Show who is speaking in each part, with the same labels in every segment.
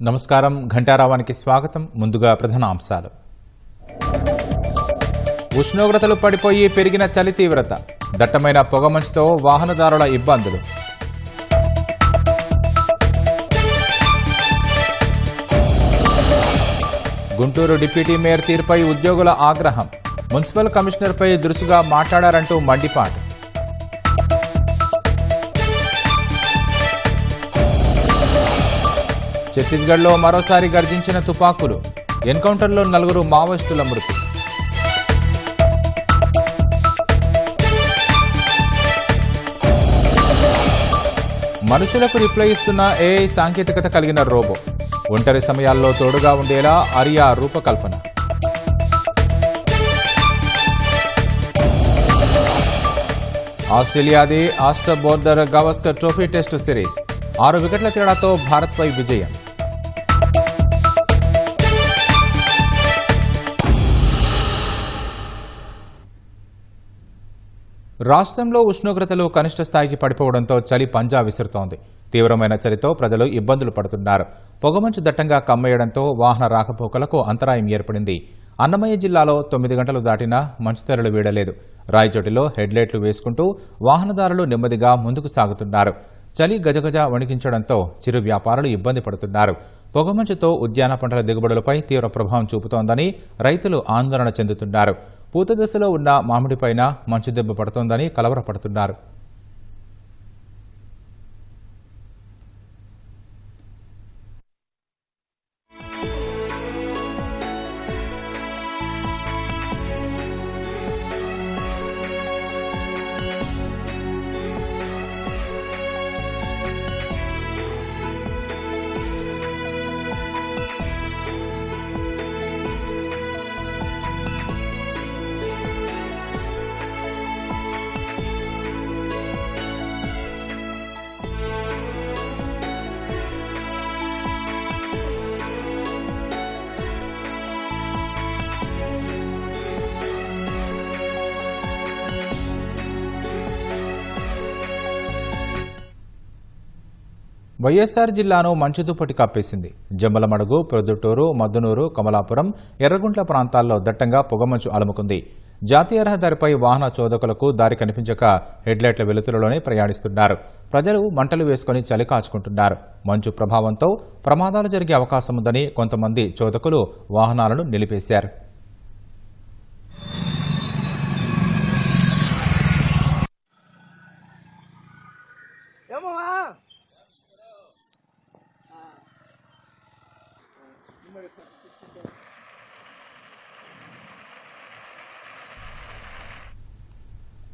Speaker 1: నమస్కారం. ఘంటారావానికి స్వాగతం. ముందుగా ప్రధాన అంశాలు. ఉష్ణోగ్రతలు పడిపోయి పెరిగిన చలి తీవ్రత, దట్టమైన పొగమంచుతో వాహనదారుల ఇబ్బందులు. గుంటూరు డిప్యూటీ మేయర్ తీరుపై ఉద్యోగుల ఆగ్రహం, మున్సిపల్ కమిషనర్పై దురుసుగా మాట్లాడారంటూ మండిపాటు. ఛత్తీస్గఢ్లో మరోసారి గర్జించిన తుపాకులు, ఎన్కౌంటర్లో 4 మావోయిస్టుల మృతి. మనుషులకు రిప్లై ఇస్తున్న ఏఐ సాంకేతికత కలిగిన రోబో, ఒంటరి సమయాల్లో తోడుగా ఉండేలా ఆరియా రూపకల్పన. ఆస్ట్రేలియాది ఆస్టర్ Border Gavaskar trophy test series 6 వికెట్ల తేడాతో భారత్పై విజయం. రాష్ట్రంలో ఉష్ణోగ్రతలు కనిష్ట స్థాయికి పడిపోవడంతో చలి పంజా విసురుతోంది. తీవ్రమైన చలితో ప్రజలు ఇబ్బందులు పడుతున్నారు. పొగమంచు దట్టంగా కమ్మేయడంతో వాహన రాకపోకలకు అంతరాయం ఏర్పడింది. అన్నమయ్య జిల్లాలో 9 గంటలు దాటినా మంచుతెరలు వీడలేదు. రాయచోటిలో హెడ్లైట్లు వేసుకుంటూ వాహనదారులు నెమ్మదిగా ముందుకు సాగుతున్నారు. చలి గజగజ వణికించడంతో చిరు వ్యాపారులు ఇబ్బంది పడుతున్నారు. పొగమంచుతో ఉద్యాన పంటల దిగుబడులపై తీవ్ర ప్రభావం చూపుతోందని రైతులు ఆందోళన చెందుతున్నారు. పూత దశలో ఉన్న మామిడిపైన మంచు దెబ్బ పడుతోందని కలవరపడుతున్నారు. వైఎస్సార్ జిల్లాను మంచు దుప్పటి కప్పేసింది. జమ్మలమడుగు, ప్రొద్దుటూరు, మద్దునూరు, కమలాపురం, ఎర్రగుంట్ల ప్రాంతాల్లో దట్టంగా పొగమంచు అలుముకుంది. జాతీయ రహదారిపై వాహన చోదకులకు దారి కనిపించక హెడ్లైట్ల వెలుతురులోనే ప్రయాణిస్తున్నారు. ప్రజలు మంటలు వేసుకుని చలి కాచుకుంటున్నారు. మంచు ప్రభావంతో ప్రమాదాలు జరిగే అవకాశముందని కొంతమంది చోదకులు వాహనాలను నిలిపేశారు.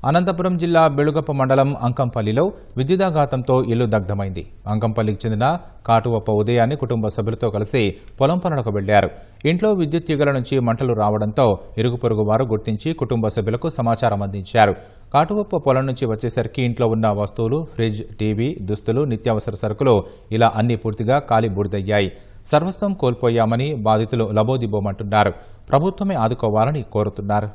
Speaker 1: అనంతపురం జిల్లా బెళుగప్ప మండలం అంకంపల్లిలో విద్యుదాఘాతంతో ఇల్లు దగ్ధమైంది. అంకంపల్లికి చెందిన కాటువప్ప ఉదయాన్ని కుటుంబ సభ్యులతో కలిసి పొలం పనులకు వెళ్లారు. ఇంట్లో విద్యుత్ తీగల నుంచి మంటలు రావడంతో ఇరుగు పొరుగు వారు గుర్తించి కుటుంబ సభ్యులకు సమాచారం అందించారు. కాటువప్ప పొలం నుంచి వచ్చేసరికి ఇంట్లో ఉన్న వస్తువులు, ఫ్రిడ్జ్, టీవీ, దుస్తులు, నిత్యావసర సరుకులు ఇలా అన్ని పూర్తిగా కాలి బూడిదయ్యాయి. సర్వస్వం కోల్పోయామని బాధితులు లబోదిబోమంటున్నారు. ప్రభుత్వమే ఆదుకోవాలని కోరుతున్నారు.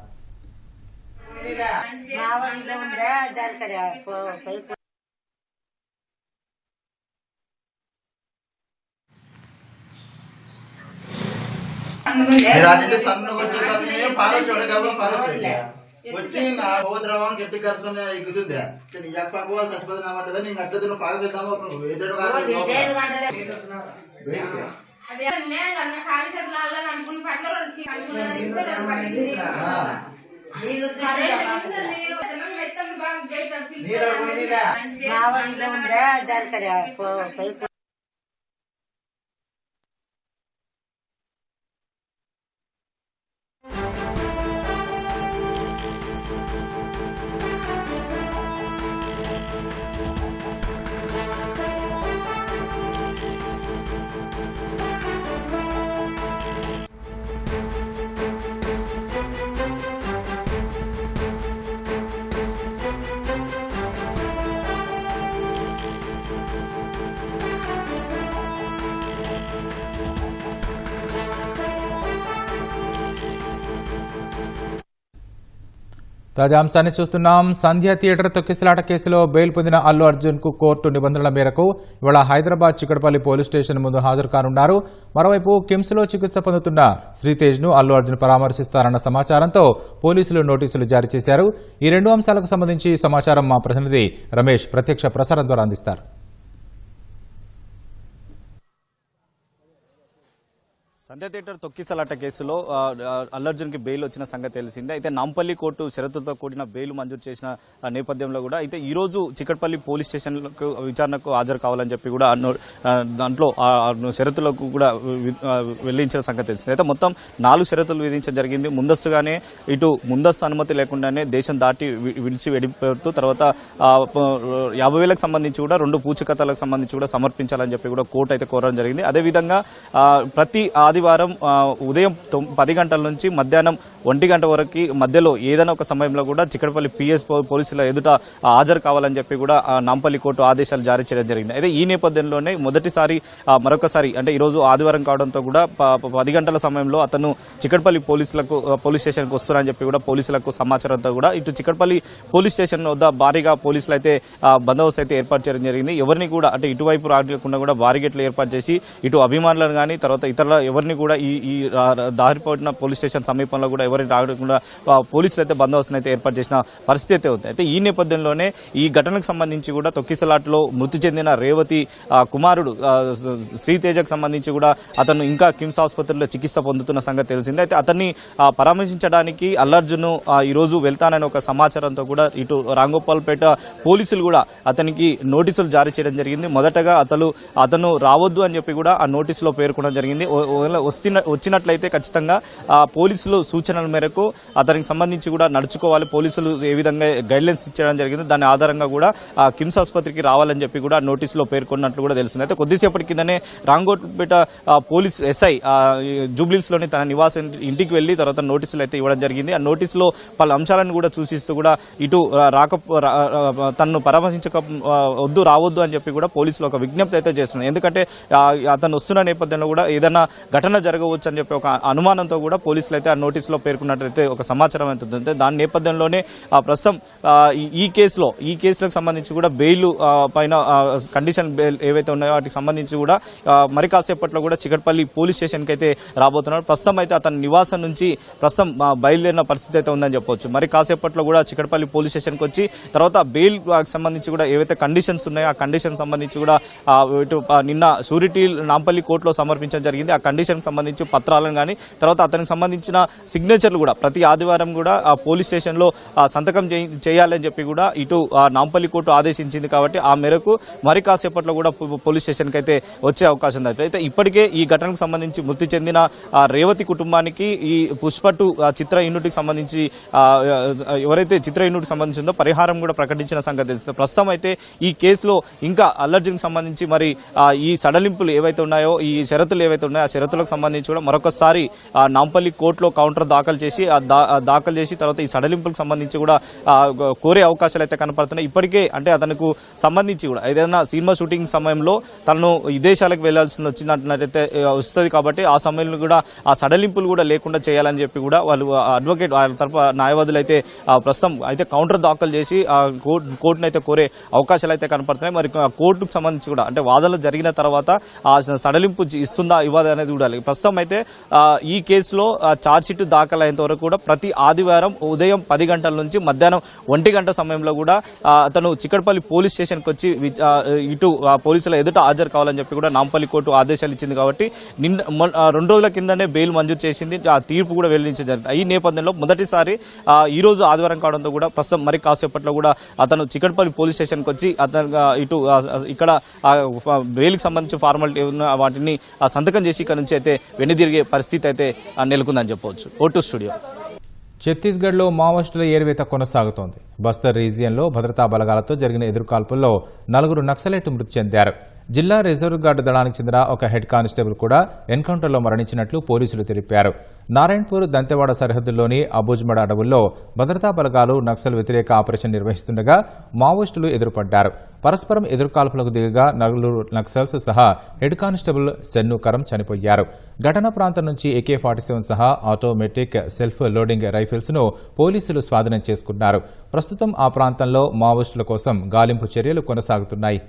Speaker 2: వచ్చి నా హోద్రవం గట్టి కలుసుకుని ఎగుతుందే పక్క చచ్చిపోతున్నామంటే నీకు అట్లా నువ్వు పాగేద్దాము దానికి
Speaker 1: తాజా అంశాన్ని చూస్తున్నాం. సంధ్య థియేటర్ తొక్కిసలాట కేసులో బెయిల్ పొందిన అల్లు అర్జున్ కు కోర్టు నిబంధనల మేరకు ఇవాళ హైదరాబాద్ చిక్కడపల్లి పోలీస్ స్టేషన్ ముందు హాజరు కానున్నారు. మరోవైపు కిమ్స్ లో చికిత్స పొందుతున్న శ్రీతేజ్ ను అల్లు అర్జున్ పరామర్శిస్తారన్న సమాచారంతో పోలీసులు నోటీసులు జారీ చేశారు. ఈ రెండు అంశాలకు సంబంధించి సమాచారం మా ప్రతినిధి రమేష్ ప్రత్యక్ష ప్రసారం ద్వారా అందిస్తారు.
Speaker 3: సంధ్య థియేటర్ తొక్కిసలాట కేసులో అల్లు అర్జున్కి బెయిల్ వచ్చిన సంగతి తెలిసిందే. అయితే నాంపల్లి కోర్టు షరతులతో కూడిన బెయిల్ మంజూరు చేసిన నేపథ్యంలో కూడా అయితే ఈ రోజు చిక్కడపల్లి పోలీస్ స్టేషన్లకు విచారణకు హాజరు కావాలని చెప్పి కూడా దాంట్లో షరతులకు కూడా వెల్లించిన సంగతి తెలిసింది. అయితే మొత్తం 4 షరతులు విధించడం జరిగింది. ముందస్తుగానే ఇటు ముందస్తు అనుమతి లేకుండానే దేశం దాటి విడిచి వెడిపోతూ తర్వాత 50,000కు సంబంధించి కూడా 2 పూచీకత్తాలకు సంబంధించి కూడా సమర్పించాలని చెప్పి కూడా కోర్టు అయితే కోరడం జరిగింది. అదేవిధంగా ప్రతి ఆదివారం ఉదయం 10 గంటల నుంచి మధ్యాహ్నం 1 గంట వరకు మధ్యలో ఏదైనా ఒక సమయంలో కూడా చిక్కడపల్లి పిఎస్ పోలీసుల ఎదుట హాజరు కావాలని చెప్పి కూడా నాంపల్లి కోర్టు ఆదేశాలు జారీ చేయడం జరిగింది. అయితే ఈ నేపథ్యంలోనే మొదటిసారి మరొకసారి అంటే ఈ రోజు ఆదివారం కావడంతో కూడా 10 గంటల సమయంలో అతను చిక్కడపల్లి పోలీస్ స్టేషన్కి వస్తున్నారని చెప్పి కూడా పోలీసులకు సమాచారంతో కూడా ఇటు చిక్కడపల్లి పోలీస్ స్టేషన్ వద్ద భారీగా పోలీసులు అయితే బందోబస్తు అయితే ఏర్పాటు చేయడం జరిగింది. ఎవరిని కూడా అంటే ఇటువైపు రాకుండా కూడా భారీగేట్లు ఏర్పాటు చేసి ఇటు అభిమానులను కానీ తర్వాత ఇతర ఎవరిని కూడా ఈ దారిపోయిన పోలీస్ స్టేషన్ సమీపంలో కూడా ఎవరిని రాకుండా పోలీసులు అయితే బందోబస్తును అయితే ఏర్పాటు చేసిన పరిస్థితి అయితే ఉంది. అయితే ఈ నేపథ్యంలోనే ఈ ఘటనకు సంబంధించి కూడా తొక్కిసలాట్లో మృతి చెందిన రేవతి కుమారుడు శ్రీతేజకు సంబంధించి కూడా అతను ఇంకా కిమ్స్ ఆసుపత్రిలో చికిత్స పొందుతున్న సంగతి తెలిసింది. అయితే అతన్ని పరామర్శించడానికి అల్లు అర్జున్ ఈ రోజు వెళ్తానని ఒక సమాచారంతో కూడా ఇటు రాంగోపాల్పేట పోలీసులు కూడా అతనికి నోటీసులు జారీ చేయడం జరిగింది. మొదటగా అతను రావద్దు అని చెప్పి కూడా ఆ నోటీసులో పేర్కొనడం జరిగింది. వచ్చినట్లయితే ఖచ్చితంగా పోలీసులు సూచనల మేరకు అతనికి సంబంధించి కూడా నడుచుకోవాలి, పోలీసులు ఏ విధంగా గైడ్లైన్స్ ఇచ్చడం జరిగింది, దాని ఆధారంగా కూడా కిమ్స్ ఆసుపత్రికి రావాలని చెప్పి కూడా నోటీసులో పేర్కొన్నట్లు కూడా తెలిసింది. అయితే కొద్దిసేపటి కిందనే రాంగోపేట పోలీస్ ఎస్ఐ జూబ్లీస్ లోని తన నివాసం ఇంటికి వెళ్లి తర్వాత నోటీసులు అయితే ఇవ్వడం జరిగింది. ఆ నోటీసులో పలు అంశాలను కూడా సూచిస్తూ కూడా ఇటు తనను పరామర్శించక రావద్దు అని చెప్పి కూడా పోలీసులు ఒక విజ్ఞప్తి అయితే చేస్తున్నారు. ఎందుకంటే అతను వస్తున్న నేపథ్యంలో కూడా ఏదైనా ఘటన జరగవచ్చు అని చెప్పి ఒక అనుమానంతో కూడా పోలీసులు అయితే ఆ నోటీసులో పేర్కొన్నట్లయితే ఒక సమాచారం అవుతుంది. దాని నేపథ్యంలోనే ప్రస్తుతం ఈ కేసులకు సంబంధించి కూడా బెయిల్ పైన కండిషన్ బెయిల్ ఏవైతే ఉన్నాయో వాటికి సంబంధించి కూడా మరి కాసేపట్లో కూడా చిక్కడపల్లి పోలీస్ స్టేషన్కి అయితే రాబోతున్నారు. ప్రస్తుతం అయితే అతని నివాసం నుంచి ప్రస్తుతం బయలుదేరిన పరిస్థితి అయితే ఉందని చెప్పవచ్చు. మరి కాసేపట్లో కూడా చిక్కడపల్లి పోలీస్ స్టేషన్కి వచ్చి తర్వాత బెయిల్ సంబంధించి కూడా ఏవైతే కండిషన్స్ ఉన్నాయో ఆ కండిషన్ సంబంధించి కూడా ఇటు నిన్న షూరిటీ నాంపల్లి కోర్టులో సమర్పించడం జరిగింది. ఆ కండిషన్ సంబంధించి పత్రాలను కానీ తర్వాత అతనికి సంబంధించిన సిగ్నేచర్లు కూడా ప్రతి ఆదివారం కూడా ఆ పోలీస్ స్టేషన్లో సంతకం చేయాలని చెప్పి కూడా ఇటు నాంపల్లి కోర్టు ఆదేశించింది. కాబట్టి ఆ మేరకు మరి కాసేపట్లో కూడా పోలీస్ స్టేషన్కి అయితే వచ్చే అవకాశం ఉంది. అయితే ఇప్పటికే ఈ ఘటనకు సంబంధించి మృతి చెందిన రేవతి కుటుంబానికి ఈ పుష్ప2 చిత్ర యూనిట్కి సంబంధించి ఎవరైతే చిత్ర యూనిట్కి సంబంధించిందో పరిహారం కూడా ప్రకటించిన సంగతి తెలుస్తుంది. ప్రస్తుతం అయితే ఈ కేసులో ఇంకా అల్లు అర్జున్కి సంబంధించి మరి ఈ సడలింపులు ఏవైతే ఉన్నాయో ఈ షరతులు ఏవైతే ఉన్నాయో ఆ షరతులకు సంబంధించి కూడా మరొకసారి నాంపల్లి కోర్టులో కౌంటర్ దాఖలు చేసి తర్వాత ఈ సడలింపులకు సంబంధించి కూడా కోరే అవకాశాలు అయితే కనపడుతున్నాయి. ఇప్పటికే అంటే అతనికి సంబంధించి కూడా ఏదైనా సినిమా షూటింగ్ సమయంలో తనను విదేశాలకు వెళ్లాల్సి వచ్చినట్లయితే వస్తుంది. కాబట్టి ఆ సమయంలో కూడా ఆ సడలింపులు కూడా లేకుండా చేయాలని చెప్పి కూడా వాళ్ళు అడ్వకేట్ వాళ్ళ తరఫు న్యాయవాదులు అయితే ప్రస్తుతం అయితే కౌంటర్ దాఖలు చేసి కోర్టును అయితే కోరే అవకాశాలు అయితే కనపడుతున్నాయి. మరి కోర్టుకు సంబంధించి కూడా అంటే వాదనలు జరిగిన తర్వాత ఆ సడలింపు ఇస్తుందా ఇవ్వదా అనేది చూడాలి. ప్రస్తుతం అయితే ఈ కేసులో ఛార్జ్షీట్ దాఖలైనంత వరకు కూడా ప్రతి ఆదివారం ఉదయం 10 గంటల నుంచి మధ్యాహ్నం 1 గంట సమయంలో కూడా అతను చిక్కడపల్లి పోలీస్ స్టేషన్కి వచ్చి ఇటు పోలీసుల ఎదుట హాజరు కావాలని చెప్పి కూడా నాంపల్లి కోర్టు ఆదేశాలు ఇచ్చింది. కాబట్టి 2 రోజుల కిందనే బెయిల్ మంజూరు చేసింది. ఆ తీర్పు కూడా వెల్లడించడం జరిగింది. ఈ నేపథ్యంలో మొదటిసారి ఈ రోజు ఆదివారం కావడంతో కూడా ప్రస్తుతం మరి కాసేపట్లో కూడా అతను చిక్కడపల్లి పోలీస్ స్టేషన్కి వచ్చి అతను ఇటు ఇక్కడ బెయిల్కి సంబంధించి ఫార్మాలిటీ వాటిని సంతకం చేసి ఇక్కడ నుంచి అయితే వెనుదిరిగే పరిస్థితి అయితే నెలకొందని చెప్పవచ్చు. Vote studio.
Speaker 1: ఛత్తీస్గఢ్లో మావోయిస్టుల ఏరివేత కొనసాగుతోంది. బస్తర్ రీజియన్లో భద్రతా బలగాలతో జరిగిన ఎదురుకాల్పుల్లో 4 నక్సలైట్లు మృతి చెందారు. జిల్లా రిజర్వ్ గార్డు దళానికి చెందిన ఒక హెడ్ కానిస్టేబుల్ కూడా ఎన్కౌంటర్లో మరణించినట్లు పోలీసులు తెలిపారు. నారాయణపూర్ దంతెవాడ సరిహద్దుల్లోని అబూజ్మడ అడవుల్లో భద్రతా బలగాలు నక్సల్ వ్యతిరేక ఆపరేషన్ నిర్వహిస్తుండగా మావోయిస్టులు ఎదురుపడ్డారు. పరస్పరం ఎదురుకాల్పులకు దిగగా నలుగురు నక్సల్స్ సహా హెడ్ కానిస్టేబుల్ సెన్ను కరం చనిపోయారు. ఘటనా ప్రాంతం నుంచి AK-47 సహా ఆటోమేటిక్ సెల్ఫ్ లోడింగ్ రైఫిల్స్ ను పోలీసులు స్వాధీనం చేసుకున్నారు. ప్రస్తుతం ఆ ప్రాంతంలో మావోయిస్టుల కోసం గాలింపు చర్యలు కొనసాగుతున్నాయి.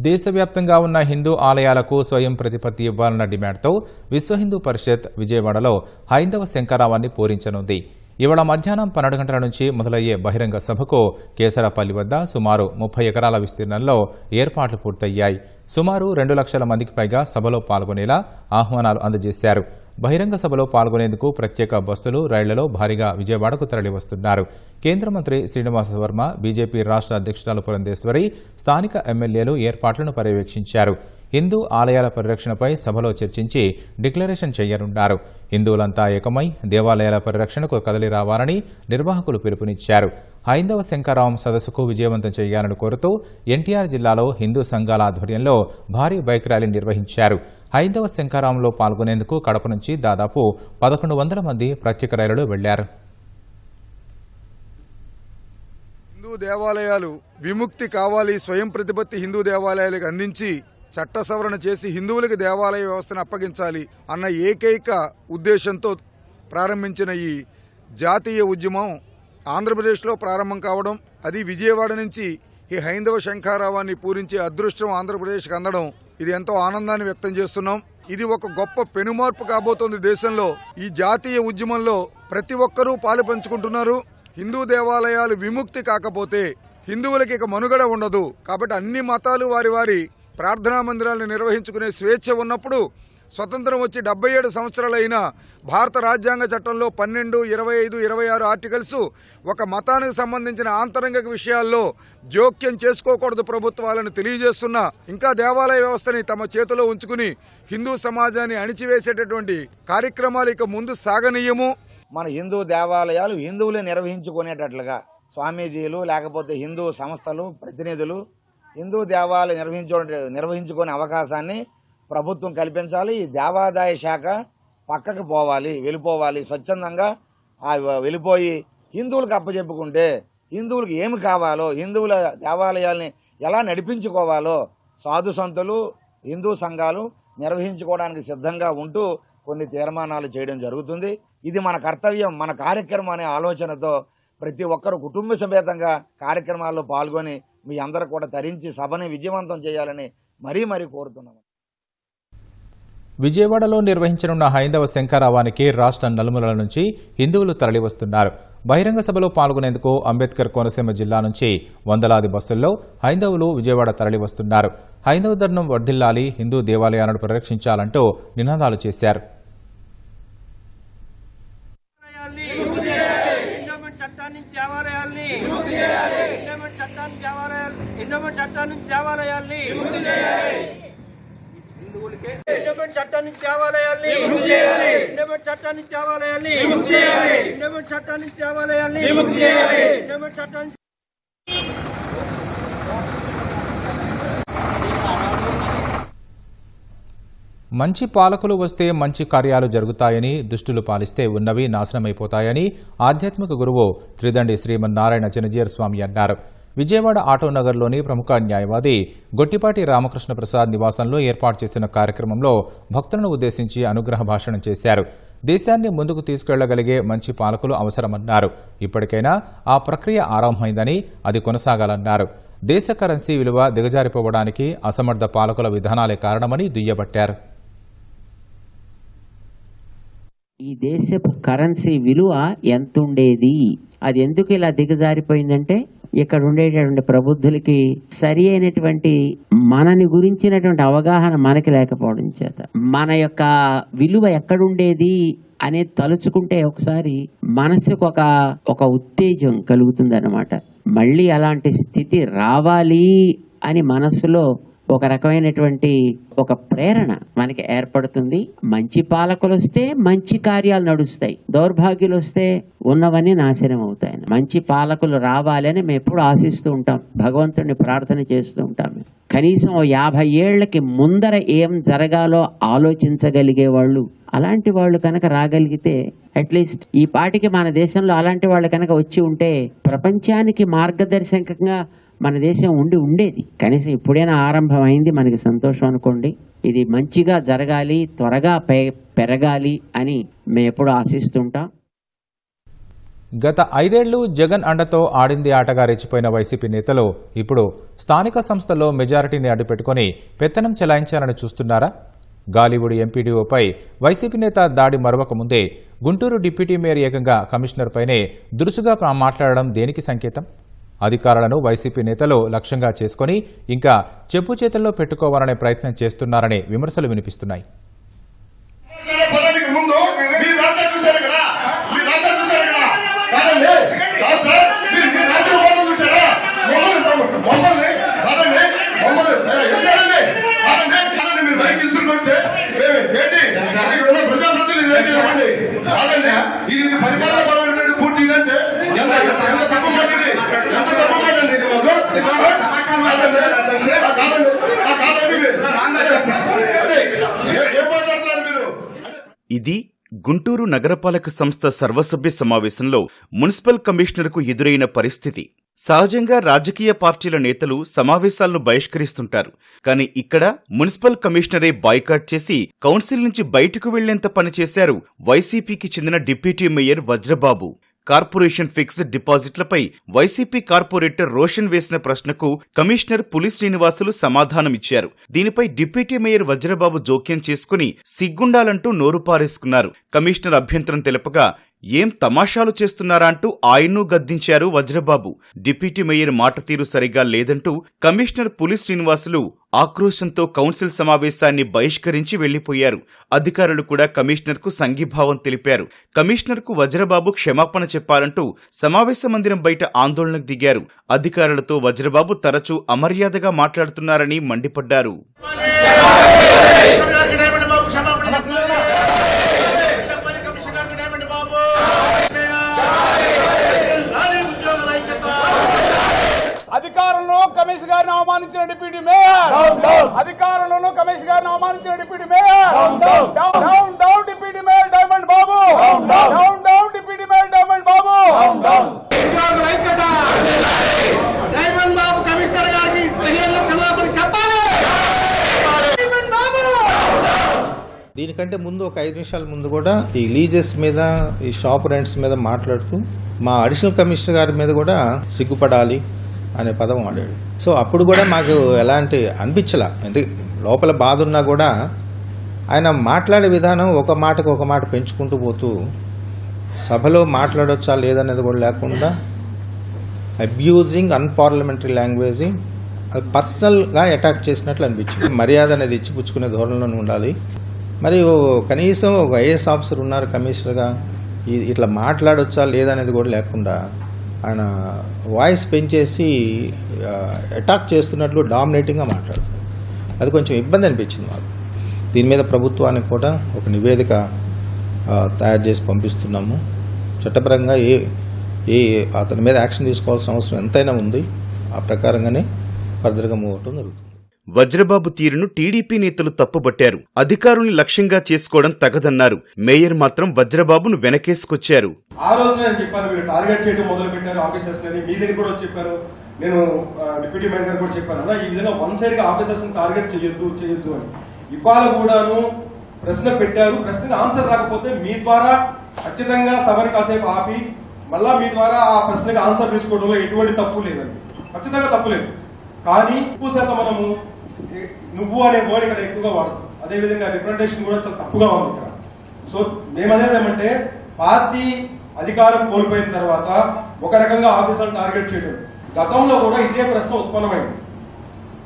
Speaker 1: దేశవ్యాప్తంగా ఉన్న హిందూ ఆలయాలకు స్వయం ప్రతిపత్తి ఇవ్వాలన్న డిమాండ్తో విశ్వ హిందూ పరిషత్ విజయవాడలో హైందవ శంఖారావాన్ని పూరించనుంది. ఇవాళ మధ్యాహ్నం 12 గంటల నుంచి మొదలయ్యే బహిరంగ సభకు కేసరపల్లి వద్ద సుమారు 30 ఎకరాల విస్తీర్ణంలో ఏర్పాట్లు పూర్తయ్యాయి. సుమారు 2 లక్షల మందికి పైగా సభలో పాల్గొనేలా ఆహ్వానాలు అందజేశారు. బహిరంగ సభలో పాల్గొనేందుకు ప్రత్యేక బస్సులు, రైళ్లలో భారీగా విజయవాడకు తరలివస్తున్నారు. కేంద్ర మంత్రి శ్రీనివాస వర్మ, బీజేపీ రాష్ట్ర అధ్యక్షురాలు పురంధేశ్వరి, స్థానిక ఎమ్మెల్యేలు ఏర్పాట్లను పర్యవేక్షించారు. హిందూ ఆలయాల పరిరక్షణపై సభలో చర్చించి డిక్లరేషన్ చేయనున్నారు. హిందువులంతా ఏకమై దేవాలయాల పరిరక్షణకు కదలి రావాలని నిర్వాహకులు పిలుపునిచ్చారు. హైందవ శంఖారావం సదస్సుకు విజయవంతం చేయాలని కోరుతూ ఎన్టీఆర్ జిల్లాలో హిందూ సంఘాల ఆధ్వర్యంలో భారీ బైక్ ర్యాలీ నిర్వహించారు. హైందవ శంఖారావంలో పాల్గొనేందుకు కడప నుంచి దాదాపు 1100 మంది ప్రత్యేక రైలులో వెళ్లారు.
Speaker 4: హిందూ దేవాలయాలు విముక్తి కావాలి, స్వయం ప్రతిపత్తి హిందూ దేవాలయాలకు అందించి చట్ట సవరణ చేసి హిందువులకు దేవాలయ వ్యవస్థను అప్పగించాలి అన్న ఏకైక ఉద్దేశంతో ప్రారంభించిన ఈ జాతీయ ఉద్యమం ఆంధ్రప్రదేశ్లో ప్రారంభం కావడం, అది విజయవాడ నుంచి ఈ హైందవ శంఖారావాన్ని పూరించే అదృష్టం ఆంధ్రప్రదేశ్కి అందడం, ఇది ఎంతో ఆనందాన్ని వ్యక్తం చేస్తున్నాం. ఇది ఒక గొప్ప పెనుమార్పు కాబోతోంది దేశంలో. ఈ జాతీయ ఉద్యమంలో ప్రతి ఒక్కరూ పాలు పంచుకుంటున్నారు. హిందూ దేవాలయాలు విముక్తి కాకపోతే హిందువులకి ఇక మనుగడ ఉండదు. కాబట్టి అన్ని మతాలు వారి వారి ప్రార్థనా మందిరాలను నిర్వహించుకునే స్వేచ్ఛ ఉన్నప్పుడు స్వతంత్రం వచ్చి 77 సంవత్సరాలైన భారత రాజ్యాంగ చట్టంలో 12, 25, 26 ఆర్టికల్స్ ఒక మతానికి సంబంధించిన ఆంతరంగిక విషయాల్లో జోక్యం చేసుకోకూడదు ప్రభుత్వాలను తెలియజేస్తున్నా. ఇంకా దేవాలయ వ్యవస్థని తమ చేతిలో ఉంచుకుని హిందూ సమాజాన్ని అణిచివేసేటటువంటి కార్యక్రమాలు ఇక ముందు సాగనీయము.
Speaker 5: మన హిందూ దేవాలయాలు హిందువులే నిర్వహించుకునేటట్లుగా స్వామీజీలు లేకపోతే హిందూ సంస్థలు ప్రతినిధులు హిందూ దేవాలయం నిర్వహించుకునే అవకాశాన్ని ప్రభుత్వం కల్పించాలి. ఈ దేవాదాయ శాఖ పక్కకు వెళ్ళిపోవాలి. స్వచ్ఛందంగా వెళ్ళిపోయి హిందువులకు అప్పచెప్పుకుంటే హిందువులకు ఏమి కావాలో, హిందువుల దేవాలయాల్ని ఎలా నడిపించుకోవాలో సాధు సంతులు, హిందూ సంఘాలు నిర్వహించుకోవడానికి సిద్ధంగా ఉంటూ కొన్ని తీర్మానాలు చేయడం జరుగుతుంది. ఇది మన కర్తవ్యం, మన కార్యక్రమం అనే ఆలోచనతో ప్రతి ఒక్కరు కుటుంబ సమేతంగా కార్యక్రమాల్లో పాల్గొని మీ అందరూ కూడా తరించి సభని విజయవంతం చేయాలని మరీ కోరుతున్నాము.
Speaker 1: విజయవాడలో నిర్వహించనున్న హైందవ శంఖారావానికి రాష్ట్ర నలుమూలల నుంచి హిందువులు తరలివస్తున్నారు. బహిరంగ సభలో పాల్గొనేందుకు అంబేద్కర్ కోనసీమ జిల్లా నుంచి వందలాది బస్సుల్లో హైందవులు విజయవాడ తరలివస్తున్నారు. హైందవ ధర్మం వర్ధిల్లాలి, హిందూ దేవాలయాలను పరిరక్షించాలంటూ నినాదాలు చేశారు. మంచి పాలకులు వస్తే మంచి కార్యాలు జరుగుతాయని, దుష్టులు పాలిస్తే ఉన్నవి నాశనమైపోతాయని ఆధ్యాత్మిక గురువు త్రిదండి శ్రీమన్నారాయణ చినజీయర్ స్వామి అన్నారు. విజయవాడ ఆటోనగర్లోని ప్రముఖ న్యాయవాది గొట్టిపాటి రామకృష్ణ ప్రసాద్ నివాసంలో ఏర్పాటు చేసిన కార్యక్రమంలో భక్తులను ఉద్దేశించి అనుగ్రహ భాషణం చేశారు. దేశాన్ని ముందుకు తీసుకెళ్లగలిగే మంచి పాలకులు అవసరమన్నారు. ఇప్పటికైనా ఆ ప్రక్రియ ఆరంభమైందని, అది కొనసాగాలన్నారు. దేశ కరెన్సీ విలువ దిగజారిపోవడానికి అసమర్థ పాలకుల విధానాలే కారణమని దుయ్యబట్టారు.
Speaker 6: ఈ దేశపు కరెన్సీ విలువ ఎంతుండేది, అది ఎందుకు ఇలా దిగజారిపోయిందంటే ఇక్కడ ఉండేటటువంటి ప్రబుద్ధులకి సరి అయినటువంటి మనని గురించినటువంటి అవగాహన మనకి లేకపోవడం చేత మన యొక్క విలువ ఎక్కడుండేది అనేది తలుచుకుంటే ఒకసారి మనసుకు ఒక ఉత్తేజం కలుగుతుంది అన్నమాట. మళ్ళీ అలాంటి స్థితి రావాలి అని మనసులో ఒక రకమైనటువంటి ఒక ప్రేరణ మనకి ఏర్పడుతుంది. మంచి పాలకులు వస్తే మంచి కార్యాలు నడుస్తాయి, దౌర్భాగ్యులు వస్తే ఉన్నవన్నీ నాశనం అవుతాయి. మంచి పాలకులు రావాలని మేము ఎప్పుడు ఆశిస్తూ ఉంటాం, భగవంతుడిని ప్రార్థన చేస్తూ ఉంటాం. కనీసం 50 ఏళ్లకి ముందర ఏం జరగాలో ఆలోచించగలిగే వాళ్ళు, అలాంటి వాళ్ళు కనుక రాగలిగితే, అట్లీస్ట్ ఈ పాటికి మన దేశంలో అలాంటి వాళ్ళు కనుక వచ్చి ఉంటే ప్రపంచానికి మార్గదర్శకంగా మన దేశం ఉండేది. కనీసం ఇప్పుడైనా ఆరంభం అయింది, మనకి సంతోషం అనుకోండి. ఇది మంచిగా జరగాలి, త్వరగా పెరగాలి అని మేము ఎప్పుడు ఆశిస్తుంటాం.
Speaker 1: గత 5 ఏళ్లు జగన్ అండతో ఆడింది ఆటగా రెచ్చిపోయిన వైసీపీ నేతలు ఇప్పుడు స్థానిక సంస్థల్లో మెజారిటీని అడ్డుపెట్టుకుని పెత్తనం చెలాయించాలని చూస్తున్నారా? గాలివుడ్ ఎంపీడీఓపై వైసీపీ నేత దాడి మరవక ముందే గుంటూరు డిప్యూటీ మేయర్ ఏకంగా కమిషనర్పైనే దురుసుగా మాట్లాడడం దేనికి సంకేతం? అధికారులను వైసీపీ నేతలు లక్ష్యంగా చేసుకుని ఇంకా చెప్పు చేతుల్లో పెట్టుకోవాలనే ప్రయత్నం చేస్తున్నారనే విమర్శలు వినిపిస్తున్నాయి.
Speaker 7: ఇది గుంటూరు నగరపాలక సంస్థ సర్వసభ్య సమావేశంలో మున్సిపల్ కమిషనర్కు ఎదురైన పరిస్థితి. సహజంగా రాజకీయ పార్టీల నేతలు సమావేశాలను బహిష్కరిస్తుంటారు. కానీ ఇక్కడ మున్సిపల్ కమిషనరే బాయ్కాట్ చేసి కౌన్సిల్ నుంచి బయటకు వెళ్లేంత పనిచేశారు వైసీపీకి చెందిన deputy mayor Vajrababu. Corporation fixed డిపాజిట్లపై వైసీపీ కార్పొరేటర్ రోషన్ వేసిన ప్రశ్నకు కమిషనర్ పులి శ్రీనివాసులు సమాధానమిచ్చారు. దీనిపై డిప్యూటీ మేయర్ వజ్రబాబు జోక్యం చేసుకుని సిగ్గుండాలంటూ నోరు పారేసుకున్నారు. కమిషనర్ అభ్యంతరం తెలపగా ఏం తమాషాలు చేస్తున్నారా అంటూ ఆయన్ను గద్దించారు వజ్రబాబు. డిప్యూటీ మేయర్ మాట తీరు సరిగా లేదంటూ కమిషనర్ పులి శ్రీనివాసులు ఆక్రోశంతో కౌన్సిల్ సమావేశాన్ని బహిష్కరించి వెళ్లిపోయారు. అధికారులు కూడా కమిషనర్కు సంఘీభావం తెలిపారు. కమిషనర్కు వజ్రబాబు క్షమాపణ చెప్పాలంటూ సమావేశ మందిరం బయట ఆందోళనకు దిగారు. అధికారులతో వజ్రబాబు తరచూ అమర్యాదగా మాట్లాడుతున్నారని మండిపడ్డారు.
Speaker 8: అధికారంలో కమిషనర్ గారిని అవమానించిన డిప్యూటీ మేయర్, అధికారంలో కమిషనర్ గారిని అవమానించిన deputy mayor, down down deputy mayor Diamond Babu, down down deputy mayor Diamond Babu, Diamond Babu commissioner గారికి బహిరంగ క్షమాపణ చెప్పాలి.
Speaker 9: దీనికంటే ముందు ఒక 5 నిమిషాల ముందు కూడా ఈ లీజెస్ మీద, ఈ షాప్ రెంట్స్ మీద మాట్లాడుతూ మా అడిషనల్ కమిషనర్ గారి మీద కూడా సిగ్గుపడాలి అనే పదం వాడాడు. సో అప్పుడు కూడా మాకు ఎలాంటి అనిపించలా. ఎందుకు లోపల బాధ ఉన్నా కూడా ఆయన మాట్లాడే విధానం ఒక మాటకు ఒక మాట పెంచుకుంటూ పోతూ సభలో మాట్లాడొచ్చా లేదనేది కూడా లేకుండా అబ్యూజింగ్ అన్పార్లమెంటరీ లాంగ్వేజ్, అది పర్సనల్గా అటాక్ చేసినట్లు అనిపించింది. మర్యాద అనేది ఇచ్చిపుచ్చుకునే ధోరణిలోనే ఉండాలి. మరి కనీసం ఒక ఐఏఎస్ ఆఫీసర్ ఉన్నారు కమిషనర్గా, ఇట్లా మాట్లాడొచ్చా లేదనేది కూడా లేకుండా ఆయన వాయిస్ పెంచేసి అటాక్ చేస్తున్నట్లు డామినేటింగ్గా మాట్లాడుతున్నారు. అది కొంచెం ఇబ్బంది అనిపించింది మాకు. దీని మీద ప్రభుత్వానికి కూడా ఒక నివేదిక తయారు చేసి పంపిస్తున్నాము. చట్టపరంగా ఏ అతని మీద యాక్షన్ తీసుకోవాల్సిన అవసరం ఎంతైనా ఉంది. ఆ ప్రకారంగానే ఫర్దర్గా మూవ్ అవటం జరుగుతుంది.
Speaker 7: వజ్రబాబు తీరును టీడీపీ నేతలు తప్పుబట్టారు. అధికారుల్ని లక్ష్యంగా చేసుకోవడం తగదన్నారు. మేయర్ మాత్రం వజ్రబాబును వెనకేసుకొచ్చారు.
Speaker 8: ఆ రోజు నేను చెప్పాను, మీరు టార్గెట్ చేయడం మొదలు పెట్టారు ఆఫీసర్స్ ని. మీ దగ్గర కూడా చెప్పారు, నేను డిప్యూటీ మేయర్ గారు కూడా చెప్పాను అలా, ఈ విధంగా వన్ సైడ్ గా ఆఫీసర్స్ ని టార్గెట్ చేయొద్దు అని. ఇవాళ కూడాను ప్రశ్న పెట్టారు. ప్రశ్నకు ఆన్సర్ రాకపోతే మీ ద్వారా ఖచ్చితంగా సభని కాసేపు ఆపి మళ్ళా మీ ద్వారా ఆ ప్రశ్నకి ఆన్సర్ తీసుకోవడంలో ఎటువంటి తప్పు లేదండి, ఖచ్చితంగా తప్పు లేదు. కానీ ఎక్కువ శాతం మనము నువ్వు అనే వర్డ్ ఇక్కడ ఎక్కువగా వాడుతాం. అదేవిధంగా రిప్రజెంటేషన్ కూడా చాలా తప్పుగా ఉంది ఇక్కడ. సో మేమనేది ఏమంటే, పార్టీ అధికారం కోల్పోయిన తర్వాత ఒక రకంగా ఆఫీసర్లను టార్గెట్ చేయడం. గతంలో కూడా ఇదే ప్రశ్న ఉత్పన్నమైంది,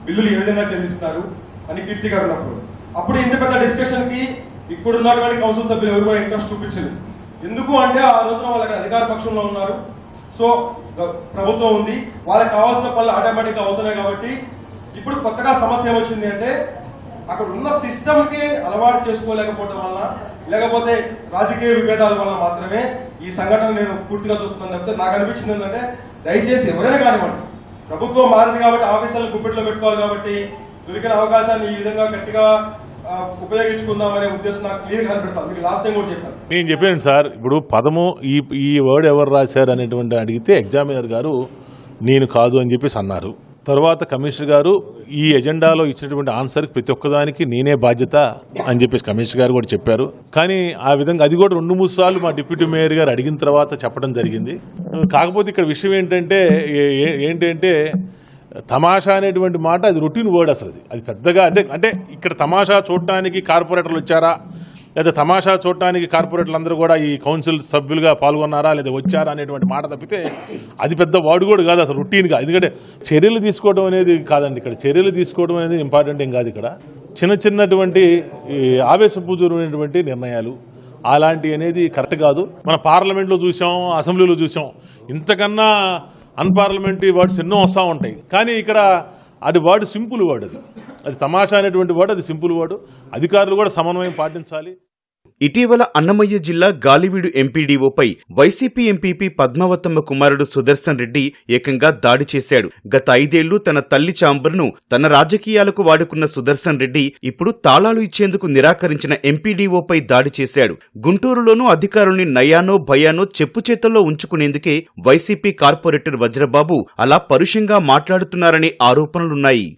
Speaker 8: బిల్లులు ఏ విధంగా చెల్లిస్తున్నారు అని కీర్తి గారు ఉన్నప్పుడు. అప్పుడు ఇంత పెద్ద డిస్కషన్ కి ఇప్పుడున్నటువంటి కౌన్సిల్ సభ్యులు ఎవరు కూడా ఇంట్రెస్ట్ చూపించలేదు. ఎందుకు అంటే ఆ రోజున వాళ్ళకి అధికార పక్షంలో ఉన్నారు. సో ప్రభుత్వం ఉంది, వాళ్ళకి కావాల్సిన పనులు ఆటోమేటిక్ గా అవుతున్నాయి కాబట్టి ఇప్పుడు కొత్తగా సమస్య ఏమొచ్చింది అంటే అక్కడ ఉన్న సిస్టమ్ కి అలవాటు చేసుకోలేకపోవడం వల్ల లేకపోతే రాజకీయ విభేదాల వల్ల మాత్రమే ఈ సంఘటన నేను పూర్తిగా చూస్తున్నాను. తప్పితే నాకు అనిపించింది ఏంటంటే దయచేసి ఎవరైనా కానివ్వండి, ప్రభుత్వం మారింది కాబట్టి ఆఫీసర్లు గుప్పెట్లో పెట్టుకోవాలి కాబట్టి దొరికిన అవకాశాన్ని ఈ విధంగా గట్టిగా ఉపయోగించుకుందామనే ఉద్దేశం నాకు క్లియర్ గా కనిపిస్తాను. మీకు లాస్ట్ టైం కూడా చెప్పాను.
Speaker 10: నేను చెప్పాను సార్, ఇప్పుడు పదము ఈ వర్డ్ ఎవరు రాశారు అనేటువంటి అడిగితే ఎగ్జామినర్ గారు నేను కాదు అని చెప్పేసి అన్నారు. తర్వాత కమిషనర్ గారు ఈ ఎజెండాలో ఇచ్చినటువంటి ఆన్సర్కి ప్రతి ఒక్కదానికి నేనే బాధ్యత అని చెప్పేసి కమిషనర్ గారు కూడా చెప్పారు. కానీ ఆ విధంగా అది కూడా 2-3 సార్లు మా డిప్యూటీ మేయర్ గారు అడిగిన తర్వాత చెప్పడం జరిగింది. కాకపోతే ఇక్కడ విషయం ఏంటంటే తమాషా అనేటువంటి మాట అది రొటీన్ వర్డ్ అసలు. అది పెద్దగా అంటే ఇక్కడ తమాషా చూడటానికి కార్పొరేటర్లు వచ్చారా, లేదా తమాషా చూడటానికి కార్పొరేటర్లు అందరూ కూడా ఈ కౌన్సిల్ సభ్యులుగా పాల్గొన్నారా లేదా వచ్చారా అనేటువంటి మాట తప్పితే అది పెద్ద వాడు కూడా కాదు అసలు రొటీన్గా. ఎందుకంటే చర్యలు తీసుకోవడం అనేది కాదండి, ఇక్కడ చర్యలు తీసుకోవడం అనేది ఇంపార్టెంట్ ఏం కాదు. ఇక్కడ చిన్నటువంటి ఆవేశపూర్వకమైనటువంటి నిర్ణయాలు అలాంటి అనేది కరెక్ట్ కాదు. మన పార్లమెంట్లో చూసాం, అసెంబ్లీలో చూసాం, ఇంతకన్నా అన్పార్లమెంటరీ వర్డ్స్ ఎన్నో వస్తూ ఉంటాయి. కానీ ఇక్కడ అది వర్డ్ సింపుల్ వర్డ్, అది తమాషా అనేటువంటి వర్డ్, అది సింపుల్ వర్డ్. అధికారులు కూడా సమన్వయం పాటించాలి.
Speaker 7: ఇటీవల అన్నమయ్య జిల్లా గాలివీడు ఎంపీడీఓపై వైసీపీ ఎంపీపీ పద్మావతమ్మ కుమారుడు సుదర్శన్ రెడ్డి ఏకంగా దాడి చేశాడు. గత 5 ఏళ్లు తన తల్లి చాంబర్ను తన రాజకీయాలకు వాడుకున్న సుదర్శన్ రెడ్డి ఇప్పుడు తాళాలు ఇచ్చేందుకు నిరాకరించిన ఎంపీడీఓపై దాడి చేశాడు. గుంటూరులోనూ అధికారుల్ని నయానో భయానో చెప్పు చేతల్లో ఉంచుకునేందుకే వైసీపీ కార్పొరేటర్ వజ్రబాబు అలా పరుషంగా మాట్లాడుతున్నారనే ఆరోపణలున్నాయి.